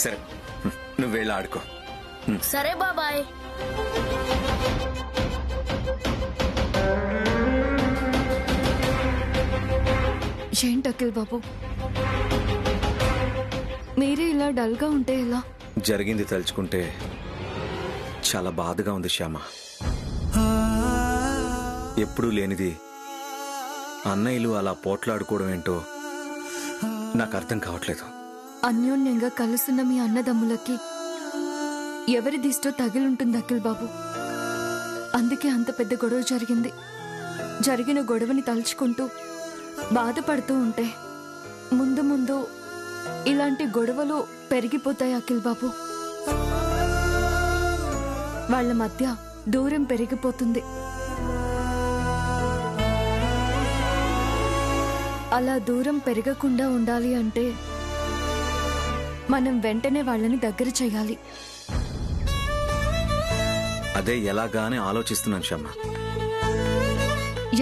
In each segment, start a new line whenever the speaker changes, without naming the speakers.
సరే, నువ్వు వెళ్ళి ఆడుకో.
సరే బాబాయ్.
ఏంటి అఖిల్ బాబు, మీరే ఇలా డల్గా ఉంటే ఎలా?
జరిగింది తలుచుకుంటే చాలా బాధగా ఉంది శ్యామ. ఎప్పుడూ లేనిది అన్నయ్యలు అలా పోట్లాడుకోవడం ఏంటో నాకు అర్థం కావట్లేదు.
అన్యోన్యంగా కలుస్తున్న మీ అన్నదమ్ములకి ఎవరి దిష్టో తగిలుంటుంది అఖిల్ బాబు. అందుకే అంత పెద్ద గొడవ జరిగింది. జరిగిన గొడవని తలుచుకుంటూ బాధపడుతూ ఉంటే ముందు ముందు ఇలాంటి గొడవలు పెరిగిపోతాయి అఖిల్ బాబు. వాళ్ళ మధ్య దూరం పెరిగిపోతుంది. అలా దూరం పెరగకుండా ఉండాలి అంటే మనం వెంటనే వాళ్ళని దగ్గర చేయాలి.
అదే ఎలాగానే ఆలోచిస్తున్నాను శ్యామ.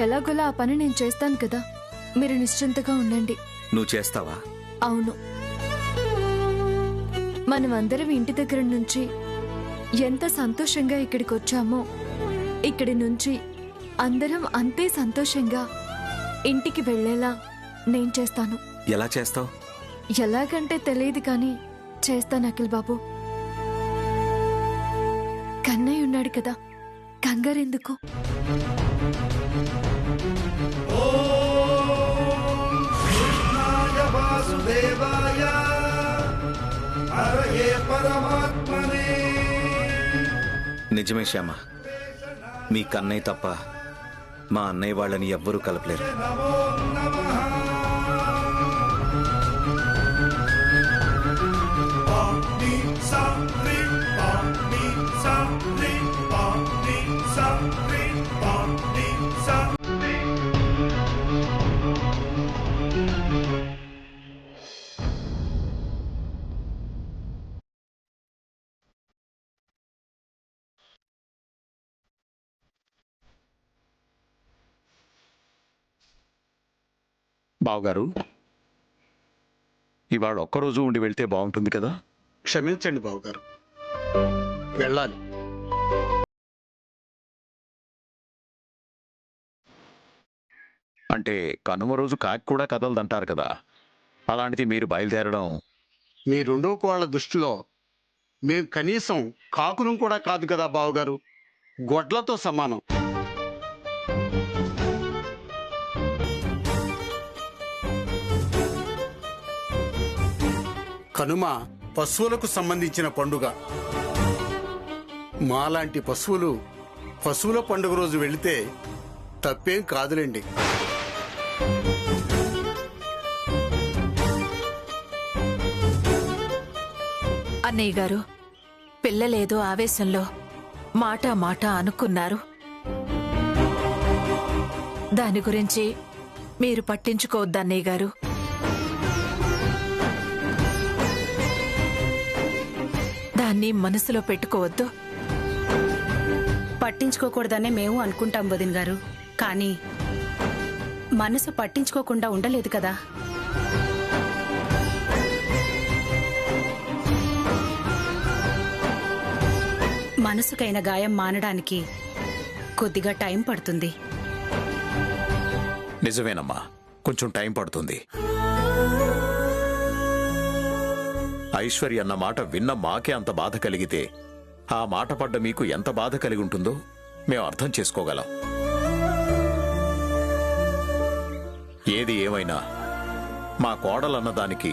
ఎలాగోలా ఆ పని నేను చేస్తాను కదా, మీరు నిశ్చింతగా ఉండండి.
నువ్వు చేస్తావా?
అవును, మనం అందరం ఇంటి దగ్గర నుంచి ఎంత సంతోషంగా ఇక్కడికి వచ్చామో ఇక్కడి నుంచి అందరం అంతే సంతోషంగా ఇంటికి వెళ్ళేలా నేను చేస్తాను.
ఎలా చేస్తావు?
ఎలాగంటే తెలియదు కానీ చేస్తాను అఖిల్ బాబు. కన్నయ్య ఉన్నాడు కదా, కంగారెందుకు?
నిజమే శ్యామ, మీ కన్నయ్య తప్ప మా అన్నయ్య వాళ్ళని ఎవ్వరూ కలపలేరు.
బావగారు, ఇవాళ ఒక్కరోజు ఉండి వెళ్తే బాగుంటుంది కదా?
క్షమించండి బావగారు, వెళ్ళాలి.
అంటే కనుమ రోజు కాకి కూడా కదలదంటారు కదా, అలాంటిది మీరు బయలుదేరడం.
మీ రెండో కోళ్ల దృష్టిలో మేము కనీసం కాకులం కూడా కాదు కదా బావగారు, గొడ్లతో సమానం. కనుమ పశువులకు సంబంధించిన పండుగ. మాలాంటి పశువుల పండుగ రోజు వెళితే తప్పేం కాదులేండి.
అన్నయ్య గారు, పిల్లలేదో ఆవేశంలో మాట అనుకున్నారు. దాని గురించి మీరు పట్టించుకోవద్దు అన్నయ్య గారు. దాన్ని మనసులో పెట్టుకోవద్దు.
పట్టించుకోకూడదనే మేము అనుకుంటాం వదిన గారు, కానీ మనసు పట్టించుకోకుండా ఉండలేదు కదా. మనసుకైన గాయం మానడానికి కొద్దిగా టైం పడుతుంది.
నిజమేనమ్మా, కొంచెం టైం పడుతుంది. ఐశ్వర్య అన్న మాట విన్న మాకే అంత బాధ కలిగితే ఆ మాట పడ్డ మీకు ఎంత బాధ కలిగి ఉంటుందో మేము అర్థం చేసుకోగలం. ఏది ఏమైనా మా కోడలన్నదానికి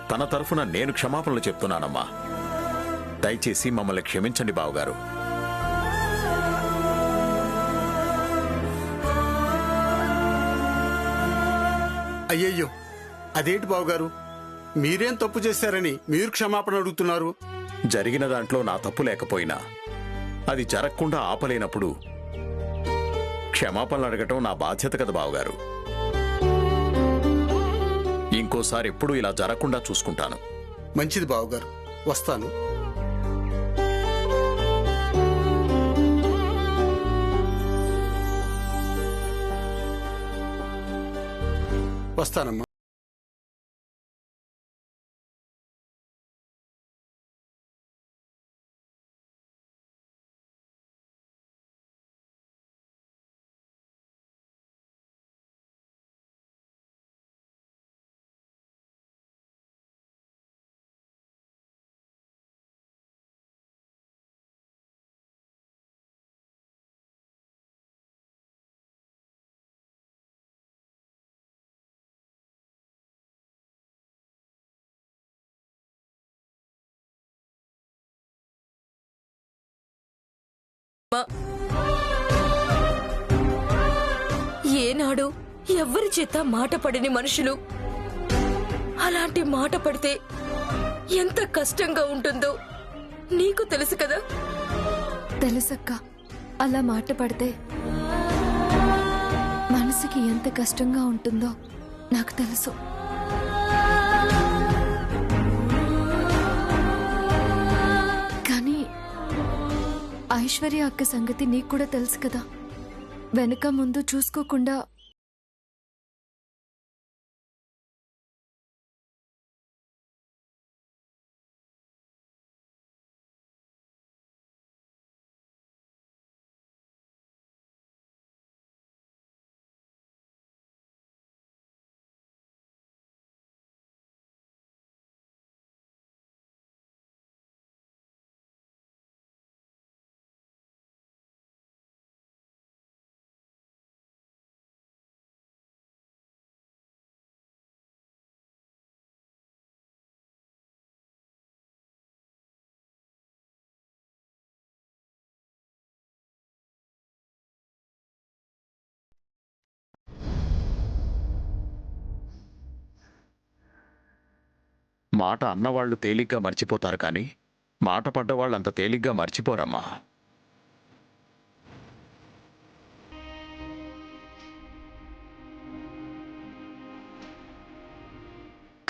తన తరఫున నేను క్షమాపణలు చెప్తున్నానమ్మా. దయచేసి మమ్మల్ని క్షమించండి బావగారు.
అయ్యయ్యో, అదేంటి బావగారు, మీరేం తప్పు చేశారని మీరు క్షమాపణ అడుగుతున్నారు?
జరిగిన దాంట్లో నా తప్పు లేకపోయినా అది జరగకుండా ఆపలేనప్పుడు క్షమాపణలు అడగటం నా బాధ్యత కదా బావగారు. ఇంకోసారి ఎప్పుడూ ఇలా జరగకుండా చూసుకుంటాను.
మంచిది బావగారు, వస్తాను. వస్తానమ్మా.
తప్ప. ఏనాడు ఎవ్వరి చేత మాట పడని మనుషులు అలాంటి మాట పడితే ఎంత కష్టంగా ఉంటుందో నీకు తెలుసు కదా.
తెలుసక్క, అలా మాట పడితే మనసుకి ఎంత కష్టంగా ఉంటుందో నాకు తెలుసు. కానీ ఐశ్వర్య అక్క సంగతి నీకు కూడా తెలుసు కదా. వెనక ముందు చూసుకోకుండా
మాట అన్నవాళ్లు తేలిగ్గా మర్చిపోతారు కానీ మాట పడ్డవాళ్ళు అంత తేలిగ్గా మర్చిపోరమ్మా.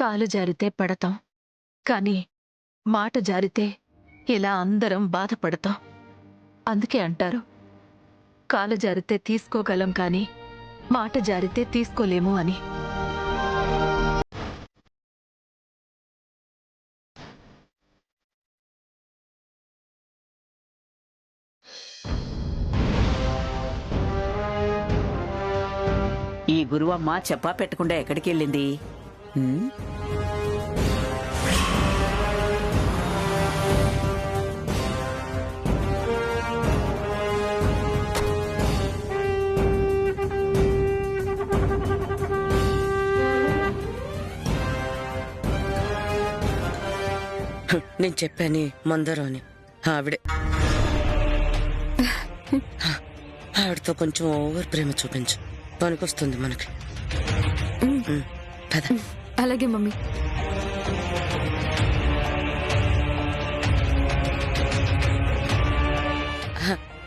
కాలు జారితే పడతాం, కానీ మాట జారితే ఇలా అందరం బాధపడతాం. అందుకే అంటారు, కాలు జారితే తీసుకోగలం కానీ మాట జారితే తీసుకోలేము అని.
ఈ గురువమ్మ చెప్పా పెట్టకుండా ఎక్కడికి వెళ్ళింది?
నేను చెప్పాను మందరం అని. ఆవిడే ఆవిడతో కొంచెం ఓవర్ ప్రేమ చూపించు, పనికొస్తుంది మనకి. పద.
అలాగే మమ్మీ.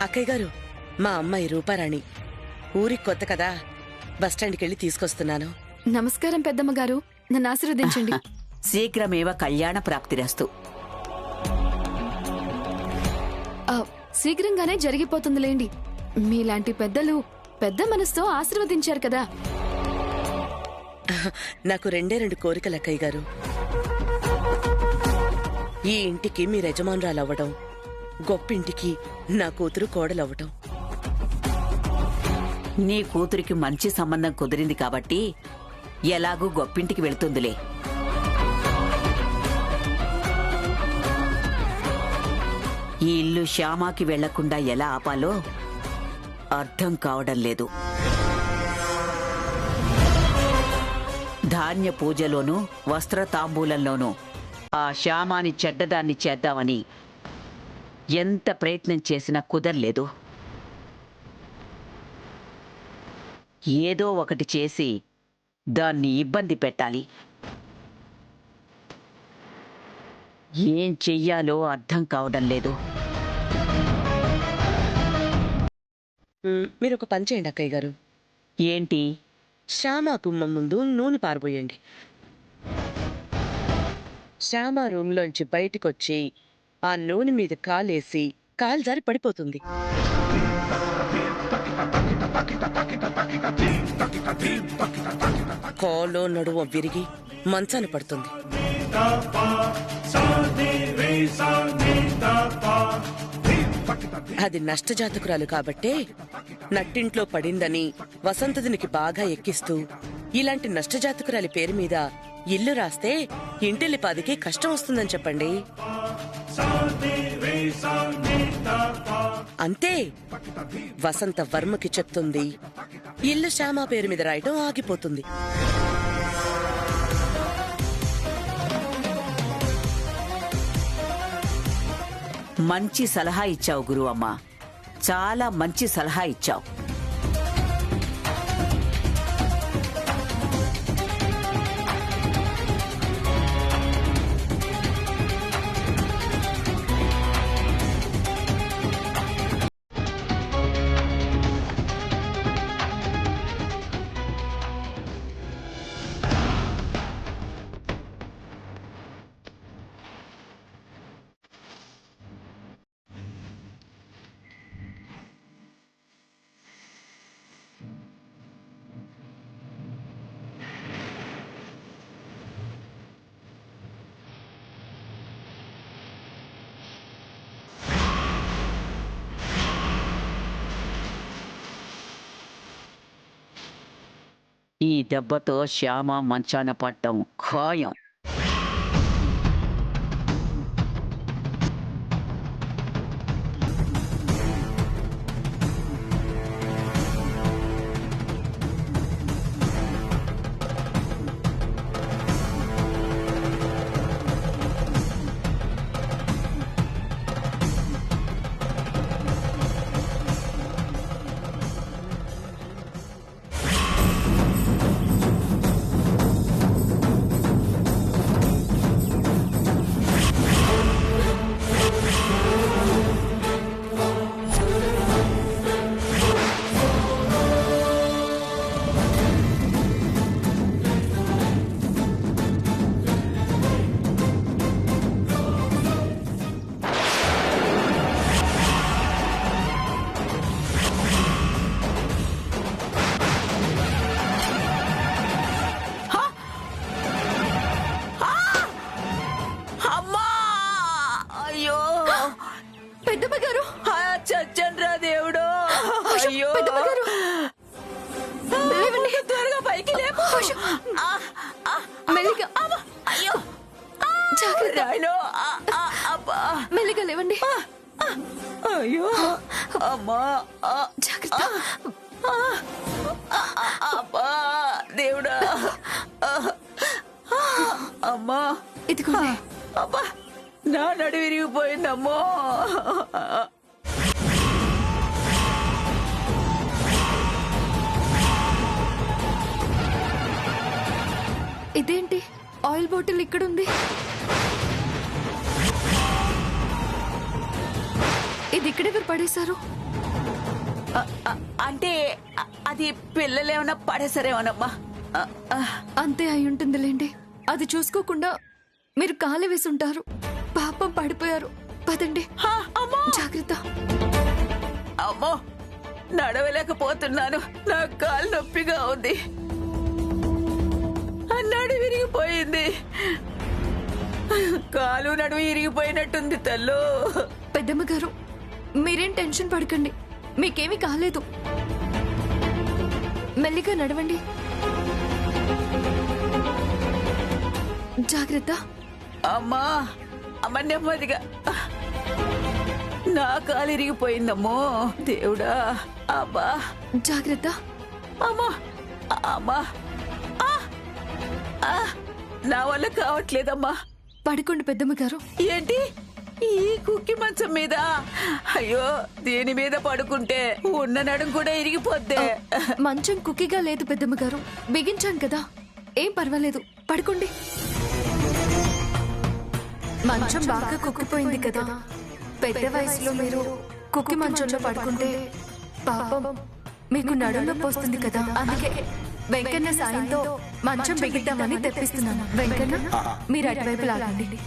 అక్కయ్య గారు, మా అమ్మాయి రూపారాణి ఊరికి కొత్త కదా, బస్టాండ్కి వెళ్ళి తీసుకొస్తున్నాను.
నమస్కారం పెద్దమ్మ గారు, నన్ను ఆశీర్వదించండి.
శీఘ్రమేవ కళ్యాణ ప్రాప్తిరస్తు.
శీఘ్రంగానే జరిగిపోతుందిలేండి. మీలాంటి పెద్దలు పెద్ద మనసుతో ఆశీర్వదించారు కదా.
నాకు 2 కోరికలు అక్కయ్య గారు. ఈ ఇంటికి మీరు యజమానురాలవ్వడం, గొప్పింటికి నా కూతురు కోడలవ్వటం.
నీ కూతురికి మంచి సంబంధం కుదిరింది కాబట్టి ఎలాగూ గొప్పింటికి వెళుతుందిలే. ఈ ఇల్లు శ్యామాకి వెళ్లకుండా ఎలా ఆపాలో అర్థం కావడం లేదు. ధాన్య పూజలోనూ వస్త్ర తాంబూలంలోనూ ఆ శ్యామాని చెడ్డదాన్ని చేద్దామని ఎంత ప్రయత్నం చేసినా కుదరలేదు. ఏదో ఒకటి చేసి దాన్ని ఇబ్బంది పెట్టాలి. ఏం చెయ్యాలో అర్థం కావడం లేదు.
మీరు ఒక పని చేయండి అక్కయ్య గారు.
ఏంటి?
శ్యామ గుమ్మం ముందు నూనె పారబోయండి. శ్యామ రూమ్లోంచి బయటికొచ్చి ఆ నూనె మీద కాలేసి కాలు జారి పడిపోతుంది. కాలో నడువ విరిగి మంచాన పడుతుంది. అది నష్టజాతకురాలు కాబట్టే నట్టింట్లో పడిందని వసంతదినికి బాగా ఎక్కిస్తూ ఇలాంటి నష్టజాతకురాలి పేరు మీద ఇల్లు రాస్తే ఇంటిల్లిపాదికి కష్టం వస్తుందని చెప్పండి. అంతే. వసంత వర్మకి చెప్తుంది, ఇల్లు శ్యామ పేరు మీద రాయటం ఆగిపోతుంది.
మంచి సలహా ఇచ్చావు గురువమ్మ. చాలా మంచి సలహా ఇచ్చావు. ఈ దెబ్బతో శ్యామ మంచాన పడ్డం ఖాయం.
పెద్దమ్మ గారు,
చచ్చండ్రా దేవుడు. అయ్యో
పెద్దమ్మ గారు, లేవండి.
త్వరగా పైకి లేపు.
మెల్లిగా.
అయ్యో
జాగ్రత్త.
రాయనో. అబ్బా
మెల్లిగా లేవండి.
అయ్యో అమ్మా
జాగ్రత్త.
అబ్బా దేవుడా. అమ్మా
ఇదిగోండి.
అబ్బా నా నడు విరిగిపోయిందమ్మో.
ఇదేంటి, ఆయిల్ బాటిల్ ఇక్కడుంది? ఇది ఇక్కడెవరు పడేశారు?
అంటే అది పిల్లలేమన్నా పడేసరేమోనమ్మా.
అంతే అయి ఉంటుందిలేండి. అది చూసుకోకుండా మీరు కాలు వేసి ఉంటారు. పాపం పడిపోయారు. పదండి. జాగ్రత్త.
అమ్మో నడవలేకపోతున్నాను. నా కాలు నొప్పిగా ఉంది. నడు విరిగిపోయింది. కాలు నడుము విరిగిపోయినట్టుంది తల్లు.
పెద్దమ్మ గారు, మీరేం టెన్షన్ పడకండి. మీకేమీ కాలేదు. మెల్లిగా నడవండి. జాగ్రత్త.
అమ్మా అమ్మ నెమ్మదిగా. నా కాలు ఇరిగిపోయిందమ్మో దేవుడా. అబ్బా
జాగ్రత్త.
అమ్మా అమ్మా నా వల్ల కావట్లేదమ్మా.
పడుకోండి పెద్దమ్మ గారు.
ఏంటి ఈ కుక్కి మంచం మీద? అయ్యో దీని మీద పడుకుంటే ఉన్న నడుం కూడా ఇరిగిపోద్దే.
మంచం కుక్కిగా లేదు పెద్దమ్మ గారు. బిగించాను కదా, ఏం పర్వాలేదు. పడుకోండి. మంచం బాగా కుక్కిపోయింది కదా. పెద్ద వయసులో మీరు కుక్కి మంచంలో పడుకుంటే పాపం మీకు నడుం నొప్పి వస్తుంది కదా. అందుకే వెంకన్న సాయంతో మంచం బిగిద్దామని తెప్పిస్తున్నాను. వెంకన్న, మీరు అటువైపు లాగండి.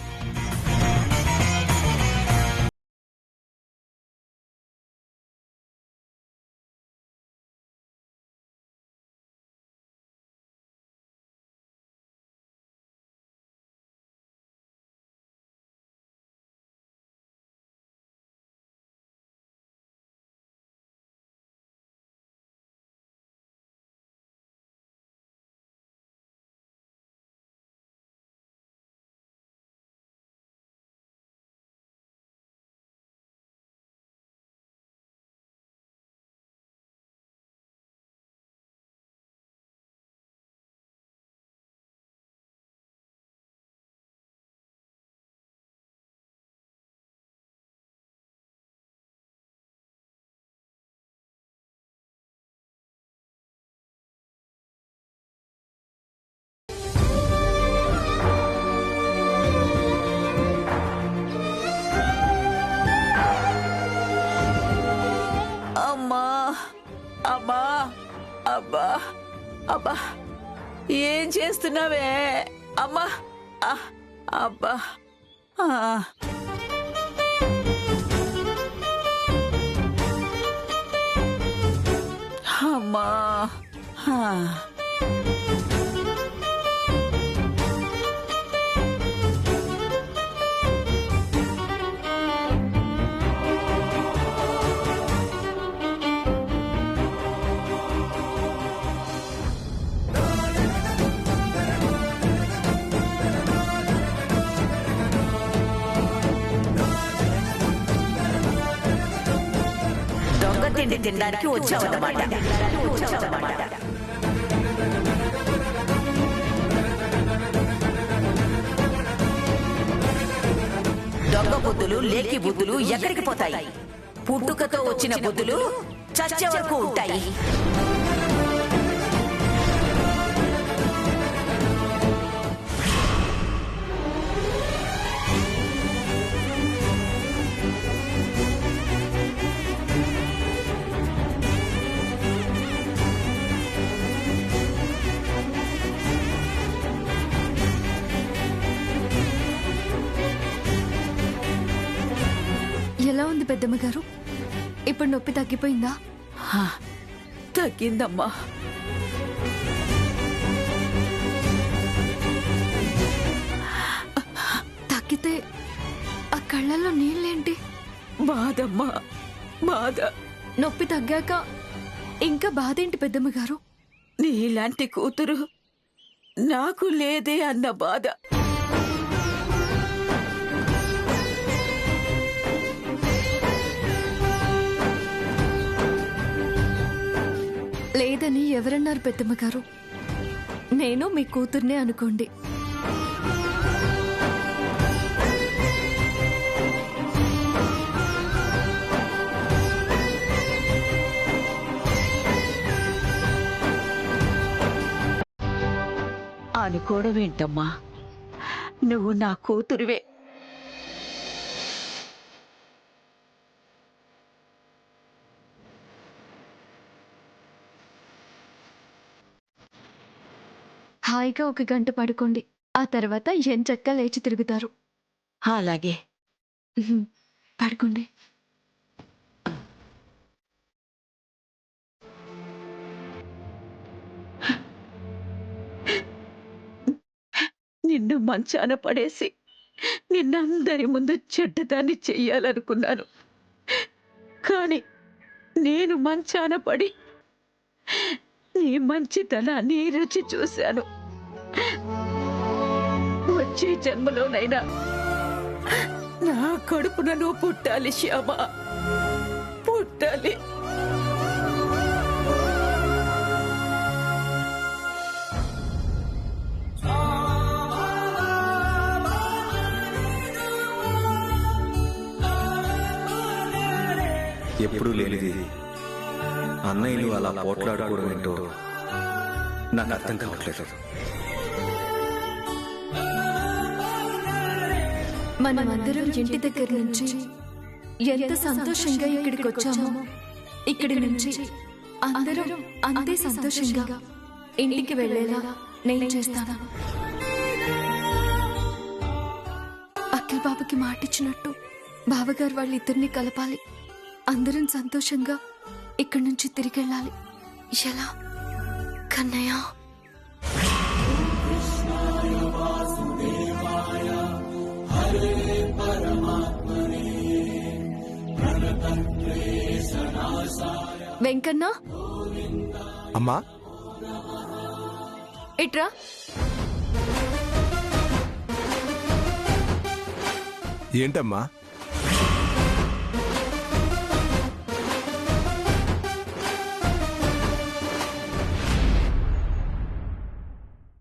అబ్బా అబ్బా ఏం చేస్తున్నావే అమ్మా ఆ, అబ్బా ఆ. అమ్మా ఆ.
దొంగ తిండి తినడానికి వచ్చావన్నమాట. దొంగ బుద్ధులు లేకి బుద్ధులు ఎక్కడికి పోతాయి? పుట్టుకతో వచ్చిన బుద్ధులు చచ్చే వరకు ఉంటాయి.
ఎలా ఉంది పెద్దమ్మ గారు? ఇప్పుడు నొప్పి తగ్గిపోయిందా?
ఆ, తగ్గిందమ్మా.
తగ్గితే ఆ కళ్ళల్లో నీళ్ళేంటి?
బాధమ్మా బాధ.
నొప్పి తగ్గాక ఇంకా బాధేంటి పెద్దమ్మ గారు?
నీలాంటి కూతురు నాకు లేదే అన్న బాధ.
లేదని ఎవరన్నారు పెద్దమ్మ గారు? నేను మీ కూతుర్నే అనుకోండి.
అనుకోవడం ఏంటమ్మా, నువ్వు నా కూతురివే.
హాయిగా 1 గంట పడుకోండి. ఆ తర్వాత ఎంచక్కా లేచి తిరుగుతారు.
అలాగే.
పడుకోండి.
నిన్ను మంచాన పడేసి నిన్నందరి ముందు చెడ్డదాన్ని చెయ్యాలనుకున్నాను. కాని నేను మంచాన పడి నీ మంచితనాన్ని రుచి చూశాను. వచ్చే జన్మలోనైనా నా కడుపున నువ్వు పుట్టాలి శ్యామ, పుట్టాలి.
ఎప్పుడూ లేనిది అన్నయ్యలు అలా పోట్లాడుకోవడం ఏంటో నాకు అర్థం కావట్లేదు.
మనమందరం ఇంటి దగ్గర నుంచి ఎంత సంతోషంగా ఇక్కడికి వచ్చామో, ఇక్కడి నుంచి అందరం అంతే సంతోషంగా ఇంటికి వెళ్ళేలా నేను చేస్తాను. అఖిల్ బాబుకి మాటిచ్చినట్టు బావగారు వాళ్ళిద్దరిని కలపాలి. అందరం సంతోషంగా ఇక్కడి నుంచి తిరిగి వెళ్ళాలి. ఎలా కన్నయ్య? వెంకన్న
అమ్మా,
ఇట్రా.
ఏంటమ్మా?